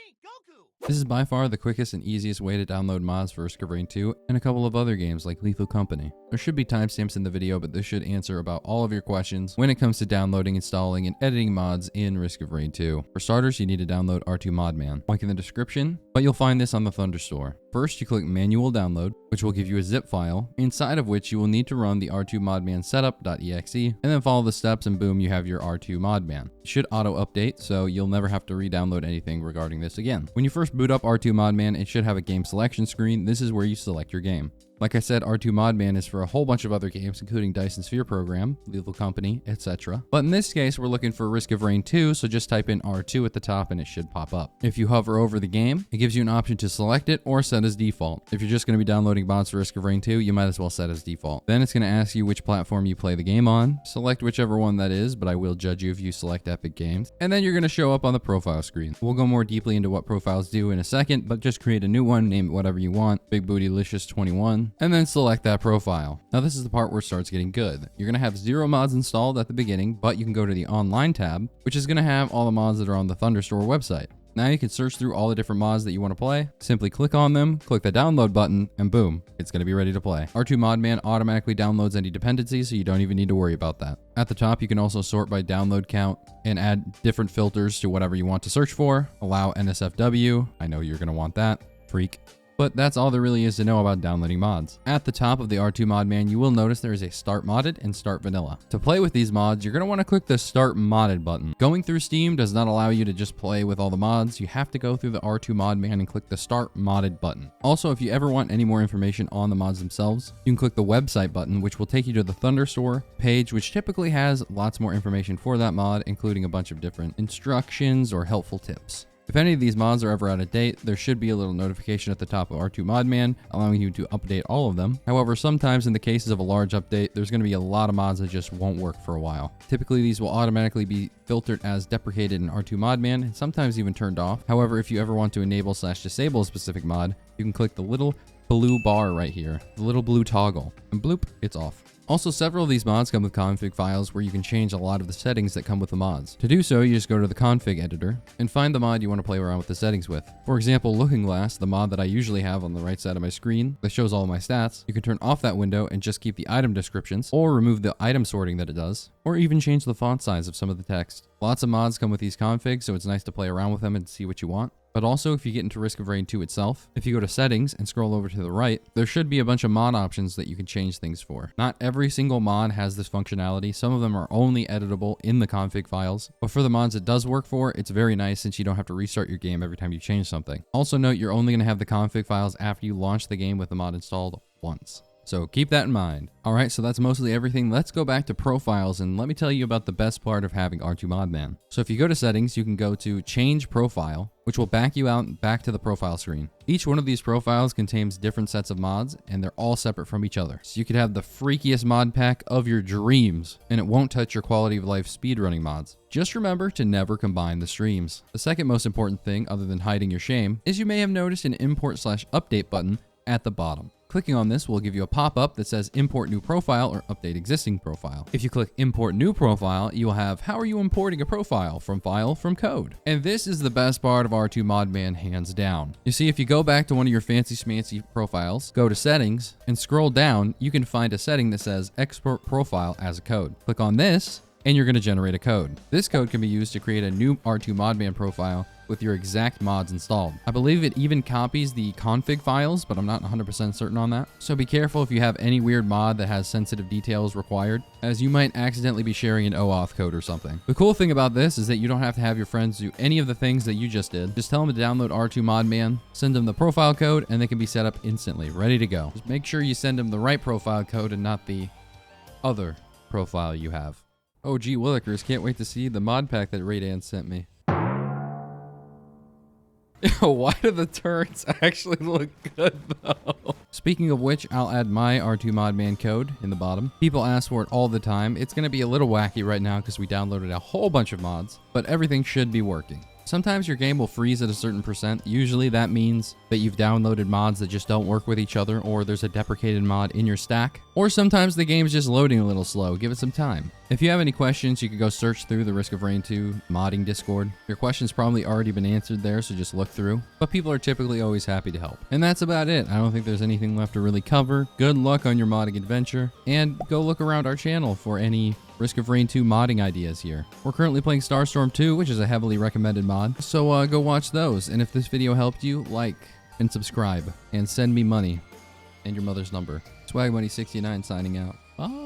me, Goku! This is by far the quickest and easiest way to download mods for Risk of Rain 2 and a couple of other games like Lethal Company. There should be timestamps in the video, but this should answer about all of your questions when it comes to downloading, installing, and editing mods in Risk of Rain 2. For starters, you need to download R2 Modman. Link in the description, but you'll find this on the Thunderstore. First, you click Manual Download, which will give you a zip file, inside of which you will need to run the R2 Modman setup.exe, and then follow the steps and boom, you have your R2 Modman. It should auto-update, so you'll never have to re-download anything regarding this again. When you first boot up R2 Modman, it should have a game selection screen. This is where you select your game. Like I said, R2 Modman is for a whole bunch of other games, including Dice and Sphere Program, Lethal Company, etc. But in this case, we're looking for Risk of Rain 2, so just type in R2 at the top and it should pop up. If you hover over the game, it gives you an option to select it or set as default. If you're just going to be downloading mods for Risk of Rain 2, you might as well set as default. Then it's going to ask you which platform you play the game on. Select whichever one that is, but I will judge you if you select Epic Games. And then you're going to show up on the profile screen. We'll go more deeply into what profiles do in a second, but just create a new one, name it whatever you want, Big Bootylicious 21, and then select that profile. Now this is the part where it starts getting good. You're going to have 0 mods installed at the beginning, but you can go to the online tab, which is going to have all the mods that are on the Thunderstore website. Now you can search through all the different mods that you want to play, simply click on them, click the download button, and boom, it's going to be ready to play. R2 Modman automatically downloads any dependencies, so you don't even need to worry about that. At the top, you can also sort by download count and add different filters to whatever you want to search for. Allow nsfw, I know you're going to want that, freak. But that's all there really is to know about downloading mods. At the top of the R2 Modman, you will notice there is a Start Modded and Start Vanilla. To play with these mods, you're going to want to click the Start Modded button. Going through Steam does not allow you to just play with all the mods. You have to go through the R2 Modman and click the Start Modded button. Also, if you ever want any more information on the mods themselves, you can click the website button, which will take you to the Thunderstore page, which typically has lots more information for that mod, including a bunch of different instructions or helpful tips. If any of these mods are ever out of date, there should be a little notification at the top of R2 Modman, allowing you to update all of them. However, sometimes in the cases of a large update, there's going to be a lot of mods that just won't work for a while. Typically, these will automatically be filtered as deprecated in R2 Modman, and sometimes even turned off. However, if you ever want to enable/disable a specific mod, you can click the little blue bar right here, the little blue toggle, and bloop, it's off. Also, several of these mods come with config files where you can change a lot of the settings that come with the mods. To do so, you just go to the config editor and find the mod you want to play around with the settings with. For example, Looking Glass, the mod that I usually have on the right side of my screen that shows all of my stats, you can turn off that window and just keep the item descriptions, or remove the item sorting that it does, or even change the font size of some of the text. Lots of mods come with these configs, so it's nice to play around with them and see what you want. But also, if you get into Risk of Rain 2 itself, if you go to Settings and scroll over to the right, there should be a bunch of mod options that you can change things for. Not every single mod has this functionality. Some of them are only editable in the config files, but for the mods it does work for, it's very nice since you don't have to restart your game every time you change something. Also note, you're only going to have the config files after you launch the game with the mod installed once. So keep that in mind. Alright, so that's mostly everything. Let's go back to profiles and let me tell you about the best part of having R2 Modman. So if you go to settings, you can go to change profile, which will back you out back to the profile screen. Each one of these profiles contains different sets of mods, and they're all separate from each other. So you could have the freakiest mod pack of your dreams, and it won't touch your quality of life speedrunning mods. Just remember to never combine the streams. The second most important thing, other than hiding your shame, is you may have noticed an import/update button at the bottom. Clicking on this will give you a pop-up that says import new profile or update existing profile. If you click import new profile, you will have how are you importing a profile from file from code. And this is the best part of R2 Modman hands down. You see, if you go back to one of your fancy schmancy profiles, go to settings and scroll down, you can find a setting that says export profile as a code. Click on this and you're going to generate a code. This code can be used to create a new R2 Modman profile with your exact mods installed. I believe it even copies the config files, but I'm not 100% certain on that. So be careful if you have any weird mod that has sensitive details required, as you might accidentally be sharing an OAuth code or something. The cool thing about this is that you don't have to have your friends do any of the things that you just did. Just tell them to download R2 Modman, send them the profile code, and they can be set up instantly, ready to go. Just make sure you send them the right profile code and not the other profile you have. Oh gee willikers, can't wait to see the mod pack that Raydan sent me. Why do the turrets actually look good though? Speaking of which, I'll add my R2 Modman code in the bottom. People ask for it all the time. It's going to be a little wacky right now because we downloaded a whole bunch of mods, but everything should be working. Sometimes your game will freeze at a certain percent. Usually that means that you've downloaded mods that just don't work with each other, or there's a deprecated mod in your stack. Or sometimes the game's just loading a little slow. Give it some time. If you have any questions, you could go search through the Risk of Rain 2 modding Discord. Your question's probably already been answered there, so just look through. But people are typically always happy to help. And that's about it. I don't think there's anything left to really cover. Good luck on your modding adventure, and go look around our channel for any Risk of Rain 2 modding ideas here. We're currently playing Starstorm 2, which is a heavily recommended mod, so go watch those. And if this video helped you, like and subscribe, and send me money and your mother's number. SwagMoney69 signing out. Bye.